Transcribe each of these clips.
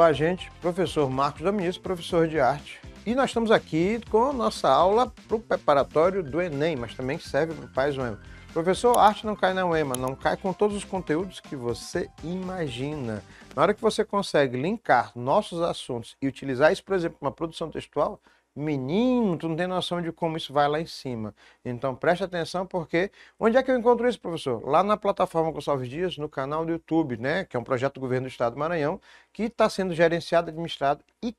Olá, gente. Professor Marcos Domingues, professor de arte. E nós estamos aqui com a nossa aula para o preparatório do Enem, mas também serve para o PAES UEMA. Professor, arte não cai na UEMA, não cai com todos os conteúdos que você imagina. Na hora que você consegue linkar nossos assuntos e utilizar isso, por exemplo, uma produção textual, menino, tu não tem noção de como isso vai lá em cima. Então preste atenção, porque onde é que eu encontro isso, professor? Lá na plataforma Gonçalves Dias, no canal do YouTube, né? Que é um projeto do governo do estado do Maranhão, que está sendo gerenciado, administrado e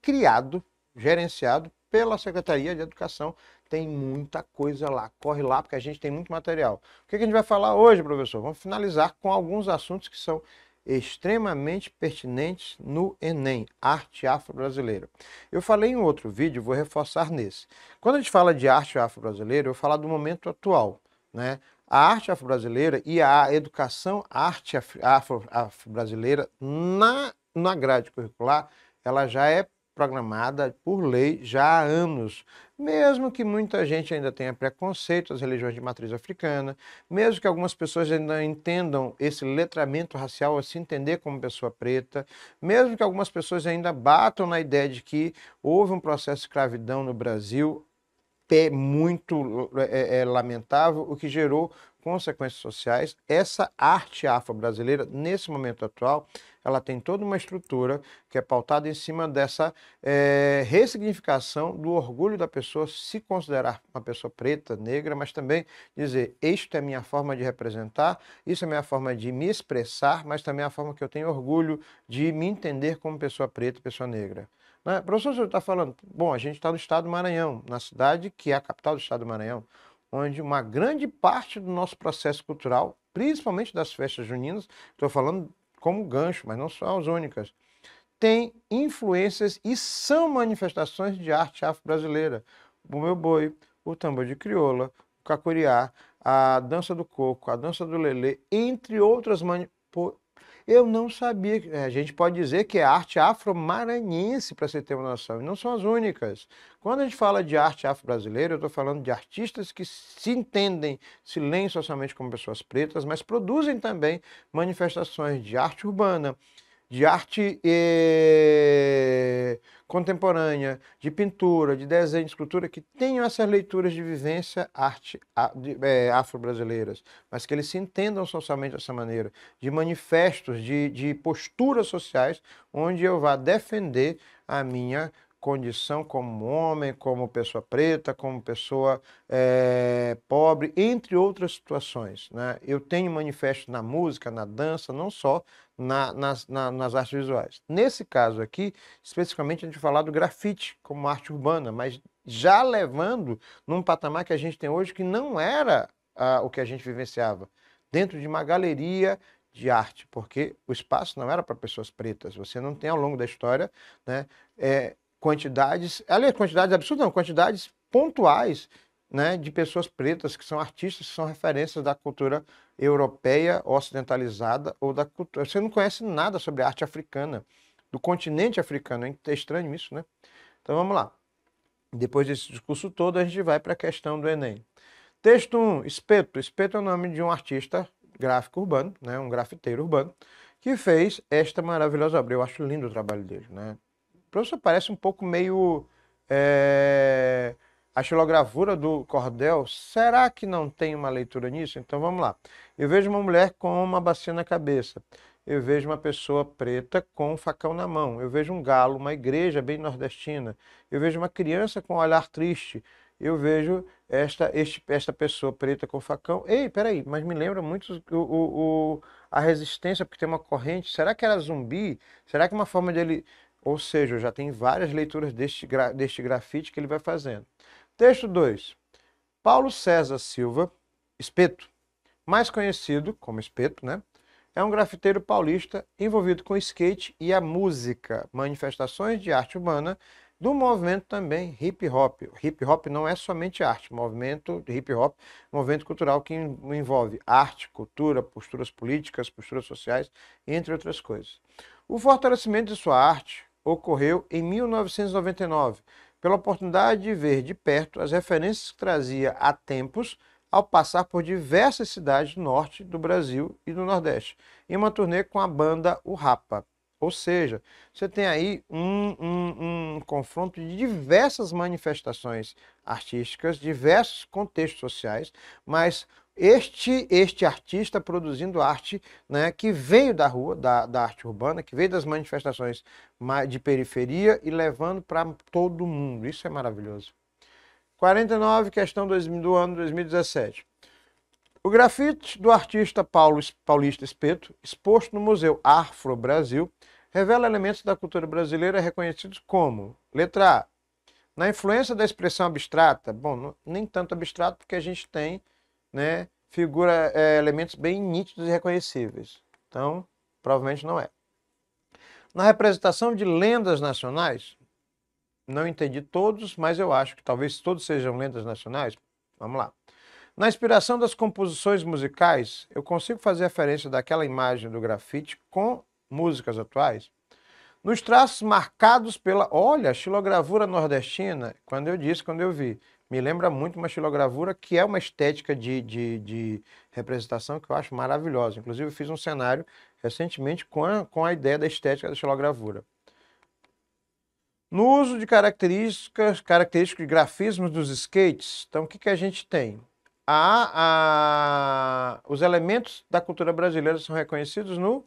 gerenciado pela Secretaria de Educação. Tem muita coisa lá, corre lá porque a gente tem muito material. O que a gente vai falar hoje, professor? Vamos finalizar com alguns assuntos que são extremamente pertinentes no Enem, arte afro-brasileira. Eu falei em outro vídeo, vou reforçar nesse. Quando a gente fala de arte afro-brasileira, eu falo do momento atual, né? A arte afro-brasileira e a educação arte afro-brasileira na grade curricular, ela já é programada por lei já há anos. Mesmo que muita gente ainda tenha preconceito às religiões de matriz africana, mesmo que algumas pessoas ainda entendam esse letramento racial a se entender como pessoa preta, mesmo que algumas pessoas ainda batam na ideia de que houve um processo de escravidão no Brasil, é muito lamentável, o que gerou consequências sociais. Essa arte afro-brasileira, nesse momento atual, ela tem toda uma estrutura que é pautada em cima dessa ressignificação do orgulho da pessoa se considerar uma pessoa preta, negra, mas também dizer, isto é minha forma de representar, isso é minha forma de me expressar, mas também é a forma que eu tenho orgulho de me entender como pessoa preta, pessoa negra. Né? Professor, o senhor está falando, bom, a gente está no estado do Maranhão, na cidade que é a capital do estado do Maranhão, onde uma grande parte do nosso processo cultural, principalmente das festas juninas, estou falando como gancho, mas não são as únicas, tem influências e são manifestações de arte afro-brasileira. O meu boi, o tambor de crioula, o cacuriá, a dança do coco, a dança do lelê, entre outras manifestações. Eu não sabia, a gente pode dizer que é arte afro-maranhense, para você ter uma noção, e não são as únicas. Quando a gente fala de arte afro-brasileira, eu estou falando de artistas que se entendem, se leem socialmente como pessoas pretas, mas produzem também manifestações de arte urbana, de arte contemporânea, de pintura, de desenho, de escultura, que tenham essas leituras de vivência afro-brasileiras, mas que eles se entendam socialmente dessa maneira, de manifestos, de posturas sociais, onde eu vá defender a minha condição como homem, como pessoa preta, como pessoa pobre, entre outras situações, né? Eu tenho manifestos na música, na dança, não só nas artes visuais. Nesse caso aqui, especificamente, a gente vai falar do grafite como arte urbana, mas já levando num patamar que a gente tem hoje que não era o que a gente vivenciava, dentro de uma galeria de arte, porque o espaço não era para pessoas pretas. Você não tem ao longo da história, né, quantidades, aliás, quantidades absurdas, não, quantidades pontuais, né, de pessoas pretas que são artistas, que são referências da cultura europeia, ocidentalizada, ou da cultura. Você não conhece nada sobre a arte africana, do continente africano. É estranho isso, né? Então vamos lá. Depois desse discurso todo, a gente vai para a questão do Enem. Texto 1, Espeto. Espeto é o nome de um artista gráfico urbano, né, um grafiteiro urbano, que fez esta maravilhosa obra. Eu acho lindo o trabalho dele, né? O professor parece um pouco meio... a xilogravura do cordel, será que não tem uma leitura nisso? Então vamos lá. Eu vejo uma mulher com uma bacia na cabeça. Eu vejo uma pessoa preta com um facão na mão. Eu vejo um galo, uma igreja bem nordestina. Eu vejo uma criança com um olhar triste. Eu vejo esta pessoa preta com facão. Ei, peraí, mas me lembra muito a resistência, porque tem uma corrente. Será que era zumbi? Será que uma forma dele... Ou seja, já tem várias leituras deste grafite que ele vai fazendo. Texto 2. Paulo César Silva, Espeto, mais conhecido como Espeto, né? É um grafiteiro paulista envolvido com o skate e a música, manifestações de arte urbana do movimento também hip hop. Hip hop não é somente arte, movimento hip hop, movimento cultural que envolve arte, cultura, posturas políticas, posturas sociais, entre outras coisas. O fortalecimento de sua arte ocorreu em 1999, pela oportunidade de ver de perto as referências que trazia há tempos ao passar por diversas cidades do norte do Brasil e do Nordeste, em uma turnê com a banda O Rapa. Ou seja, você tem aí um confronto de diversas manifestações artísticas, diversos contextos sociais, mas este artista produzindo arte, né, que veio da rua, da arte urbana, que veio das manifestações de periferia e levando para todo mundo. Isso é maravilhoso. 49, questão do ano 2017. O grafite do artista Paulista Espeto, exposto no Museu Afro Brasil, revela elementos da cultura brasileira reconhecidos como, letra A, na influência da expressão abstrata, bom, nem tanto abstrato porque a gente tem, né, elementos bem nítidos e reconhecíveis. Então, provavelmente não é. Na representação de lendas nacionais, não entendi todos, mas eu acho que talvez todos sejam lendas nacionais. Vamos lá. Na inspiração das composições musicais, eu consigo fazer referência daquela imagem do grafite com músicas atuais. Nos traços marcados pela, olha, xilogravura nordestina, quando eu vi, me lembra muito uma xilogravura que é uma estética de representação que eu acho maravilhosa. Inclusive, eu fiz um cenário recentemente com a ideia da estética da xilogravura. No uso de característicos de grafismos dos skates, então o que a gente tem? Os elementos da cultura brasileira são reconhecidos no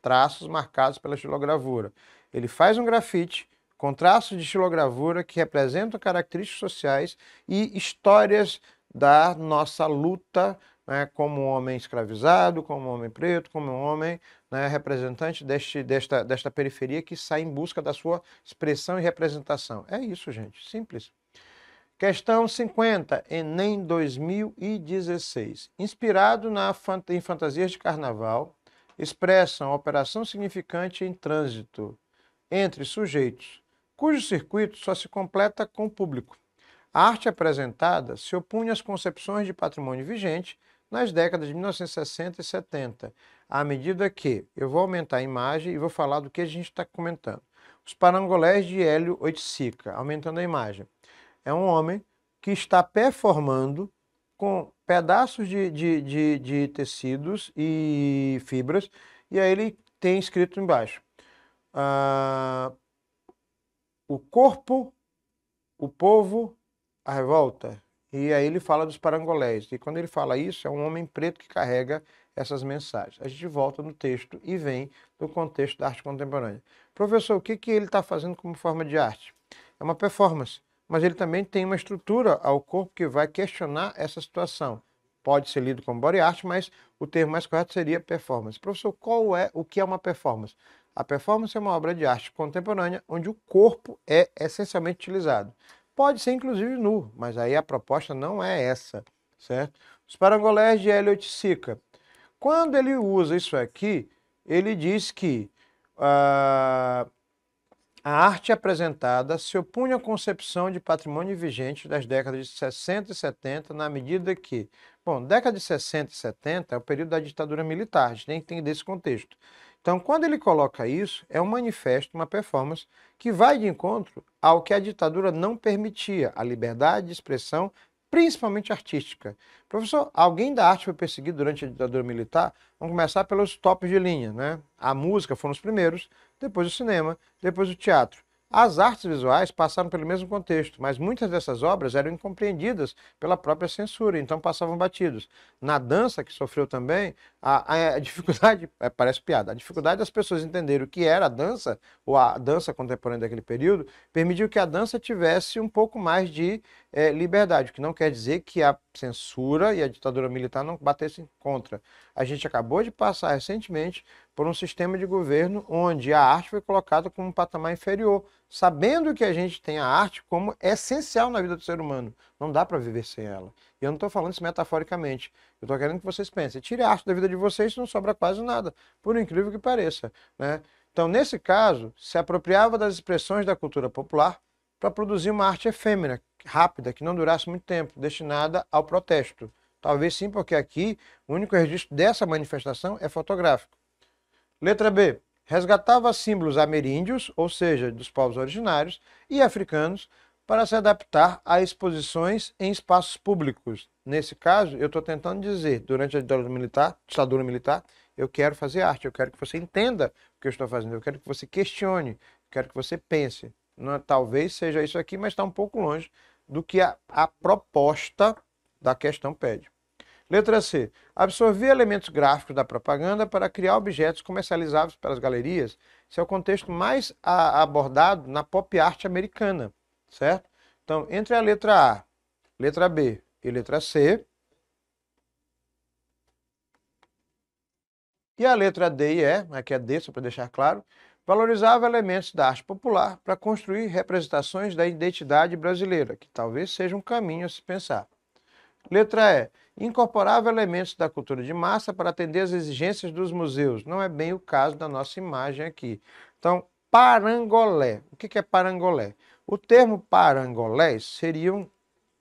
traços marcados pela xilogravura. Ele faz um grafite com traços de xilogravura que representam características sociais e histórias da nossa luta, né, como um homem escravizado, como um homem preto, como um homem, né, representante desta periferia que sai em busca da sua expressão e representação. É isso, gente, simples. Questão 50, Enem 2016. Inspirado em fantasias de carnaval, expressam a operação significante em trânsito entre sujeitos, cujo circuito só se completa com o público. A arte apresentada se opunha às concepções de patrimônio vigente nas décadas de 1960 e 70, à medida que eu vou aumentar a imagem e vou falar do que a gente está comentando. Os parangolés de Hélio Oiticica, aumentando a imagem. É um homem que está performando com pedaços de tecidos e fibras, e aí ele tem escrito embaixo: o corpo, o povo, a revolta. E aí ele fala dos parangolés. E quando ele fala isso, é um homem preto que carrega essas mensagens. A gente volta no texto e vem do contexto da arte contemporânea. Professor, o que ele está fazendo como forma de arte? É uma performance, mas ele também tem uma estrutura ao corpo que vai questionar essa situação. Pode ser lido como body art, mas o termo mais correto seria performance. Professor, o que é uma performance? A performance é uma obra de arte contemporânea onde o corpo é essencialmente utilizado. Pode ser inclusive nu, mas aí a proposta não é essa, certo? Os parangolés de Hélio Oiticica. Quando ele usa isso aqui, ele diz que a arte apresentada se opunha à concepção de patrimônio vigente das décadas de 60 e 70, na medida que, bom, década de 60 e 70 é o período da ditadura militar, a gente tem que entender esse contexto. Então, quando ele coloca isso, é um manifesto, uma performance que vai de encontro ao que a ditadura não permitia, a liberdade de expressão, principalmente artística. Professor, alguém da arte foi perseguido durante a ditadura militar? Vamos começar pelos topos de linha, né? A música foram os primeiros, depois o cinema, depois o teatro. As artes visuais passaram pelo mesmo contexto, mas muitas dessas obras eram incompreendidas pela própria censura, então passavam batidos. Na dança, que sofreu também, a dificuldade, parece piada, a dificuldade das pessoas entenderem o que era a dança, ou a dança contemporânea daquele período, permitiu que a dança tivesse um pouco mais de liberdade, o que não quer dizer que a censura e a ditadura militar não batessem contra. A gente acabou de passar recentemente por um sistema de governo onde a arte foi colocada como um patamar inferior, sabendo que a gente tem a arte como essencial na vida do ser humano. Não dá para viver sem ela. E eu não estou falando isso metaforicamente. Eu estou querendo que vocês pensem. Tire a arte da vida de vocês, não sobra quase nada, por incrível que pareça, né? Então, nesse caso, se apropriava das expressões da cultura popular para produzir uma arte efêmera, rápida, que não durasse muito tempo, destinada ao protesto. Talvez sim, porque aqui o único registro dessa manifestação é fotográfico. Letra B. Resgatava símbolos ameríndios, ou seja, dos povos originários, e africanos, para se adaptar a exposições em espaços públicos. Nesse caso, eu estou tentando dizer, durante a ditadura militar, Eu quero fazer arte, eu quero que você entenda o que eu estou fazendo, eu quero que você questione, eu quero que você pense. Não, talvez seja isso aqui, mas está um pouco longe do que a proposta da questão pede. Letra C. Absorver elementos gráficos da propaganda para criar objetos comercializáveis pelas galerias. Esse é o contexto mais abordado na pop art americana, certo? Então, entre a letra A, letra B e letra C, e a letra D e E, aqui é D, só para deixar claro, valorizava elementos da arte popular para construir representações da identidade brasileira, que talvez seja um caminho a se pensar. Letra E. Incorporava elementos da cultura de massa para atender às exigências dos museus. Não é bem o caso da nossa imagem aqui. Então, parangolé. O que é parangolé? O termo parangolés seriam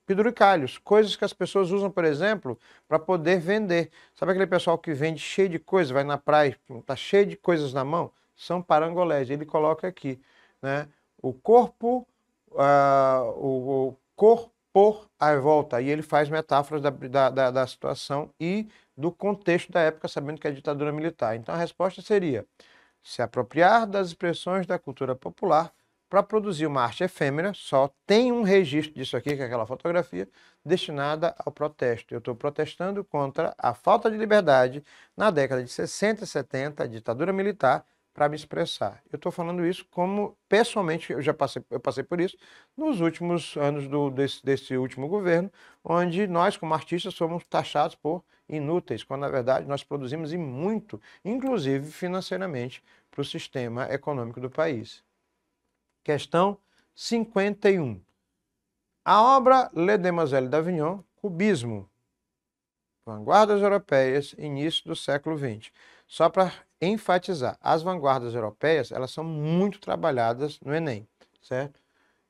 penduricalhos, coisas que as pessoas usam, por exemplo, para poder vender. Sabe aquele pessoal que vende cheio de coisas, vai na praia, está cheio de coisas na mão? São parangolés. Ele coloca aqui, né? O corpo, o corpo por a volta. E ele faz metáforas da situação e do contexto da época, sabendo que é ditadura militar. Então a resposta seria se apropriar das expressões da cultura popular para produzir uma arte efêmera. Só tem um registro disso aqui, que é aquela fotografia, destinada ao protesto. Eu estou protestando contra a falta de liberdade na década de 60 e 70, a ditadura militar, para me expressar. Eu estou falando isso como, pessoalmente, eu passei por isso nos últimos anos desse último governo, onde nós, como artistas, somos taxados por inúteis, quando, na verdade, nós produzimos e muito, inclusive financeiramente, para o sistema econômico do país. Questão 51. A obra Les Demoiselles d'Avignon, Cubismo, Vanguardas Europeias, início do século XX. Só para enfatizar, as vanguardas europeias, elas são muito trabalhadas no Enem, certo?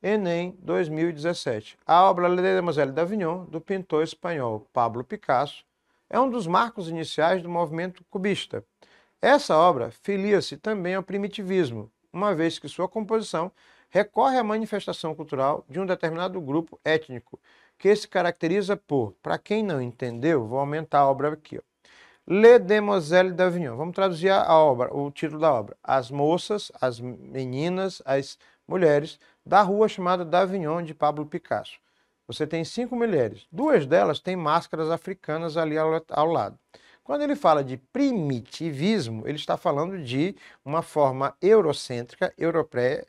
Enem 2017. A obra Les Demoiselles d'Avignon, do pintor espanhol Pablo Picasso, é um dos marcos iniciais do movimento cubista. Essa obra filia-se também ao primitivismo, uma vez que sua composição recorre à manifestação cultural de um determinado grupo étnico, que se caracteriza por, para quem não entendeu, vou aumentar a obra aqui, ó. Les Demoiselles d'Avignon. Vamos traduzir a obra, o título da obra. As moças, as meninas, as mulheres da rua chamada d'Avignon, de Pablo Picasso. Você tem 5 mulheres. 2 delas têm máscaras africanas ali ao lado. Quando ele fala de primitivismo, ele está falando de uma forma eurocêntrica, europeia,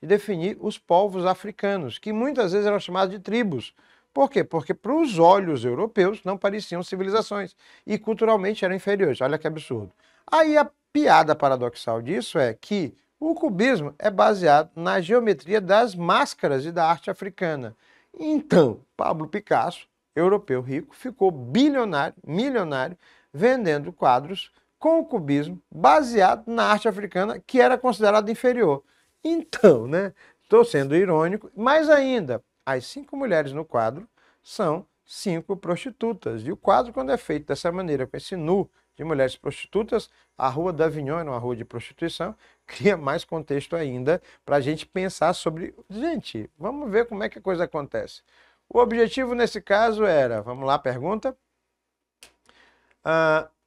de definir os povos africanos, que muitas vezes eram chamados de tribos. Por quê? Porque para os olhos europeus não pareciam civilizações e culturalmente eram inferiores. Olha que absurdo. Aí a piada paradoxal disso é que o cubismo é baseado na geometria das máscaras e da arte africana. Então, Pablo Picasso, europeu rico, ficou bilionário, milionário, vendendo quadros com o cubismo baseado na arte africana, que era considerada inferior. Então, né, estou sendo irônico, mas ainda, as 5 mulheres no quadro são 5 prostitutas. E o quadro, quando é feito dessa maneira, com esse nu de mulheres prostitutas, a Rua d'Avignon é uma rua de prostituição, cria mais contexto ainda para a gente pensar sobre... Gente, vamos ver como é que a coisa acontece. O objetivo nesse caso era, vamos lá, pergunta.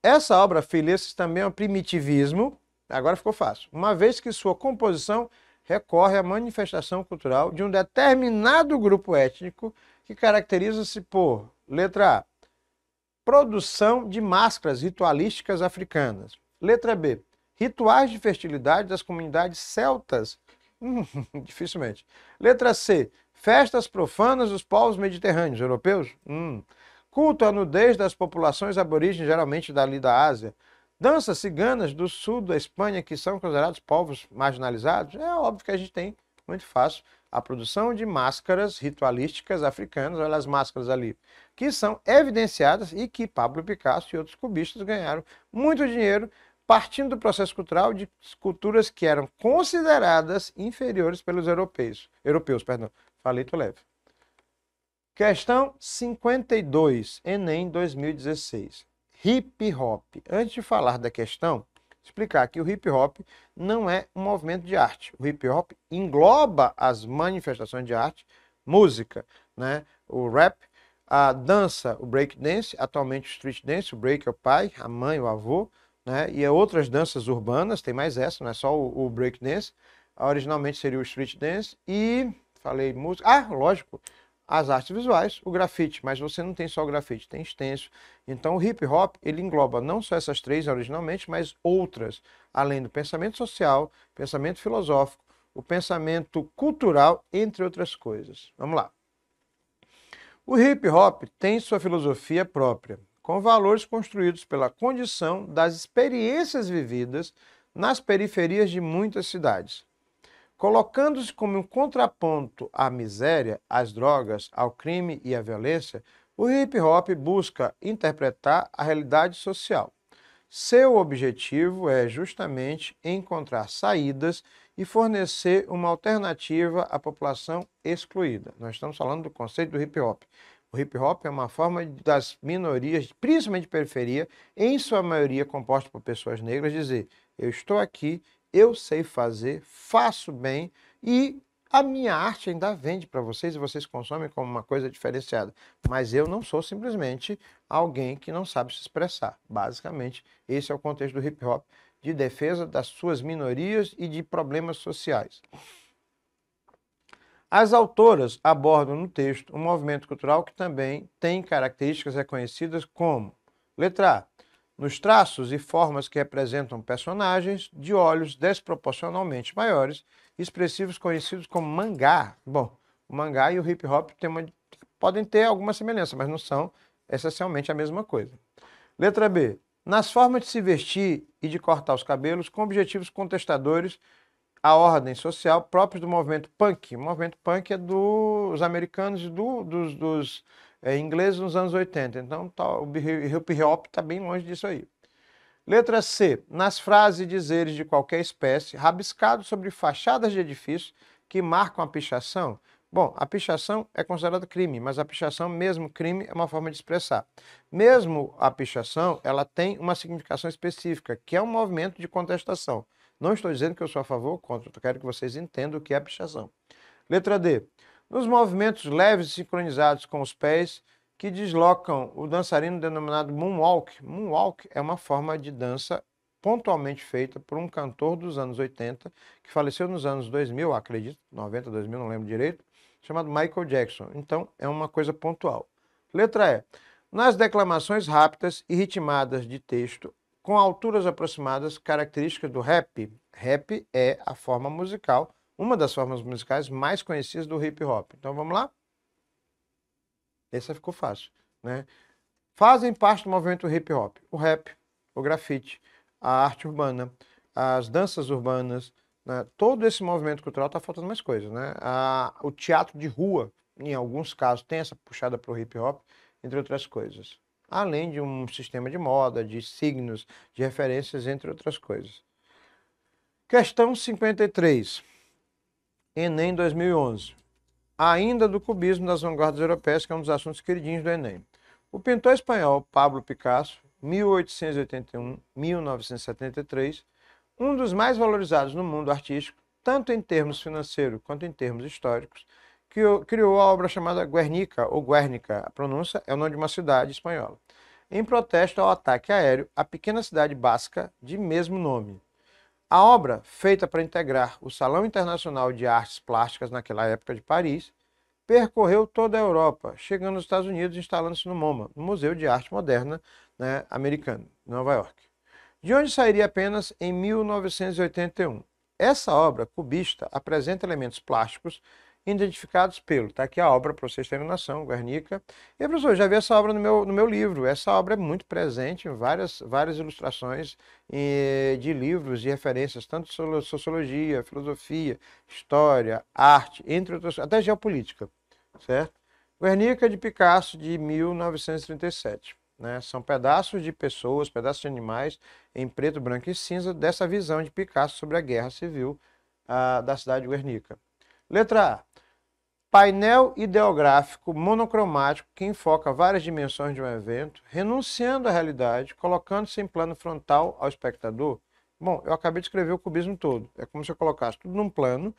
Essa obra filia-se também ao primitivismo, agora ficou fácil, uma vez que sua composição recorre à manifestação cultural de um determinado grupo étnico que caracteriza-se por, letra A, produção de máscaras ritualísticas africanas. Letra B, rituais de fertilidade das comunidades celtas. Dificilmente. Letra C, festas profanas dos povos mediterrâneos, europeus. Culto à nudez das populações aborígenes, geralmente dali da Ásia. Danças ciganas do sul da Espanha, que são considerados povos marginalizados. É óbvio que a gente tem, muito fácil, a produção de máscaras ritualísticas africanas, olha as máscaras ali, que são evidenciadas e que Pablo Picasso e outros cubistas ganharam muito dinheiro partindo do processo cultural de culturas que eram consideradas inferiores pelos europeus. Falei, tô leve. Questão 52, Enem 2016. Hip Hop. Antes de falar da questão, explicar que o hip hop não é um movimento de arte. O hip hop engloba as manifestações de arte, música, né? O rap, A dança, o break dance, atualmente o street dance, o break é o pai, a mãe, o avô, né? E outras danças urbanas, tem mais essa, não é só o break dance. Originalmente seria o street dance e falei música. Ah, lógico, as artes visuais, o grafite, mas você não tem só o grafite, tem extenso. Então o hip hop, ele engloba não só essas três originalmente, mas outras, além do pensamento social, pensamento filosófico, o pensamento cultural, entre outras coisas. Vamos lá. O hip hop tem sua filosofia própria, com valores construídos pela condição das experiências vividas nas periferias de muitas cidades. Colocando-se como um contraponto à miséria, às drogas, ao crime e à violência, o hip hop busca interpretar a realidade social. Seu objetivo é justamente encontrar saídas e fornecer uma alternativa à população excluída. Nós estamos falando do conceito do hip hop. O hip hop é uma forma das minorias, principalmente de periferia, em sua maioria composta por pessoas negras, dizer: eu estou aqui, eu sei fazer, faço bem e a minha arte ainda vende para vocês e vocês consomem como uma coisa diferenciada. Mas eu não sou simplesmente alguém que não sabe se expressar. Basicamente, esse é o contexto do hip hop, de defesa das suas minorias e de problemas sociais. As autoras abordam no texto um movimento cultural que também tem características reconhecidas como: letra A, nos traços e formas que representam personagens de olhos desproporcionalmente maiores, expressivos conhecidos como mangá. Bom, o mangá e o hip hop podem ter alguma semelhança, mas não são essencialmente a mesma coisa. Letra B, nas formas de se vestir e de cortar os cabelos com objetivos contestadores à ordem social próprios do movimento punk. O movimento punk é dos americanos e dos ingleses nos anos 80. Então, o hip hop está bem longe disso aí. Letra C. Nas frases e dizeres de qualquer espécie, rabiscados sobre fachadas de edifícios que marcam a pichação. Bom, a pichação é considerada crime, mas a pichação, mesmo crime, é uma forma de expressar. Mesmo a pichação, ela tem uma significação específica, que é um movimento de contestação. Não estou dizendo que eu sou a favor ou contra, eu quero que vocês entendam o que é a pichação. Letra D. Nos movimentos leves e sincronizados com os pés, que deslocam o dançarino denominado moonwalk. Moonwalk é uma forma de dança pontualmente feita por um cantor dos anos 80, que faleceu nos anos 2000, acredito, 90, 2000, não lembro direito, chamado Michael Jackson. Então, é uma coisa pontual. Letra E. Nas declamações rápidas e ritmadas de texto, com alturas aproximadas, características do rap. Rap é a forma musical, uma das formas musicais mais conhecidas do hip hop. Então, vamos lá? Essa ficou fácil, né? Fazem parte do movimento hip hop o rap, o grafite, a arte urbana, as danças urbanas, né? Todo esse movimento cultural está faltando mais coisas, né? O teatro de rua, em alguns casos, tem essa puxada para o hip hop, entre outras coisas. Além de um sistema de moda, de signos, de referências, entre outras coisas. Questão 53. Enem 2011. Ainda do cubismo das vanguardas europeias, que é um dos assuntos queridinhos do Enem. O pintor espanhol Pablo Picasso, 1881-1973, um dos mais valorizados no mundo artístico, tanto em termos financeiros quanto em termos históricos, criou a obra chamada Guernica, ou Guernica, a pronúncia é o nome de uma cidade espanhola, em protesto ao ataque aéreo à pequena cidade basca de mesmo nome. A obra, feita para integrar o Salão Internacional de Artes Plásticas naquela época de Paris, percorreu toda a Europa, chegando nos Estados Unidos e instalando-se no MoMA, no Museu de Arte Moderna, né, americano, em Nova York, de onde sairia apenas em 1981. Essa obra cubista apresenta elementos plásticos identificados pelo... Está aqui a obra, para vocês terem noção, Guernica. E, professor, já vi essa obra no meu livro. Essa obra é muito presente em várias ilustrações de livros, de referências, tanto sociologia, filosofia, história, arte, entre outras, até geopolítica, certo? Guernica de Picasso, de 1937. Né? São pedaços de pessoas, pedaços de animais, em preto, branco e cinza, dessa visão de Picasso sobre a guerra civil da cidade de Guernica. Letra A. Painel ideográfico monocromático que enfoca várias dimensões de um evento, renunciando à realidade, colocando-se em plano frontal ao espectador. Bom, eu acabei de escrever o cubismo todo. É como se eu colocasse tudo num plano,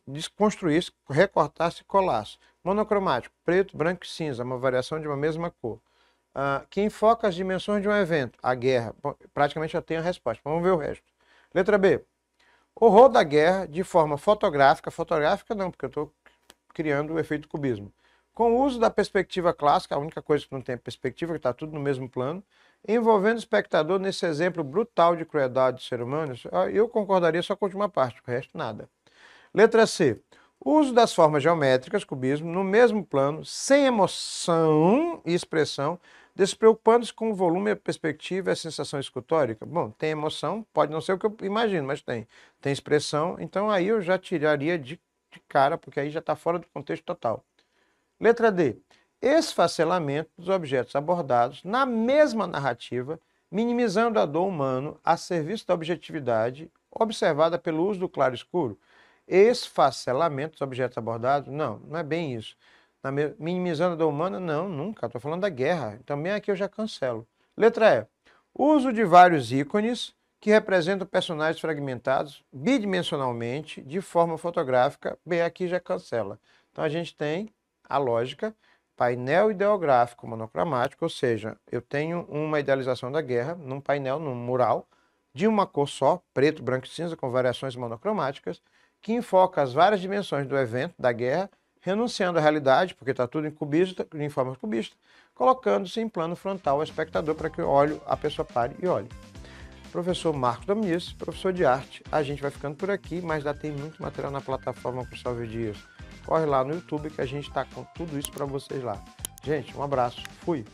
desconstruísse, recortasse e colasse. Monocromático, preto, branco e cinza, uma variação de uma mesma cor. Que enfoca as dimensões de um evento, a guerra. Bom, praticamente já tenho a resposta, vamos ver o resto. Letra B. Horror da guerra de forma fotográfica. Fotográfica não, porque eu estou criando o efeito cubismo. Com o uso da perspectiva clássica, a única coisa que não tem perspectiva, que está tudo no mesmo plano, envolvendo o espectador nesse exemplo brutal de crueldade do ser humano, eu concordaria só com a última parte, o resto nada. Letra C. Uso das formas geométricas, cubismo, no mesmo plano, sem emoção e expressão, despreocupando-se com o volume, a perspectiva e a sensação escultórica. Bom, tem emoção, pode não ser o que eu imagino, mas tem. Tem expressão, então aí eu já tiraria de cara, porque aí já está fora do contexto total. Letra D. Esfacelamento dos objetos abordados na mesma narrativa, minimizando a dor humana a serviço da objetividade observada pelo uso do claro-escuro. Esfacelamento dos objetos abordados? Não, não é bem isso. Minimizando a dor humana? Não, nunca. Estou falando da guerra. Também aqui eu já cancelo. Letra E. Uso de vários ícones que representam personagens fragmentados bidimensionalmente de forma fotográfica. Bem, aqui já cancela. Então a gente tem a lógica, painel ideográfico monocromático, ou seja, eu tenho uma idealização da guerra num painel, num mural, de uma cor só, preto, branco e cinza, com variações monocromáticas, que enfoca as várias dimensões do evento, da guerra, renunciando à realidade, porque está tudo em forma cubista, colocando-se em plano frontal ao espectador para que a pessoa pare e olhe. Professor Marcos Dominici, professor de arte. A gente vai ficando por aqui, mas ainda tem muito material na plataforma com Salve Dias. Corre lá no YouTube que a gente está com tudo isso para vocês lá. Gente, um abraço. Fui!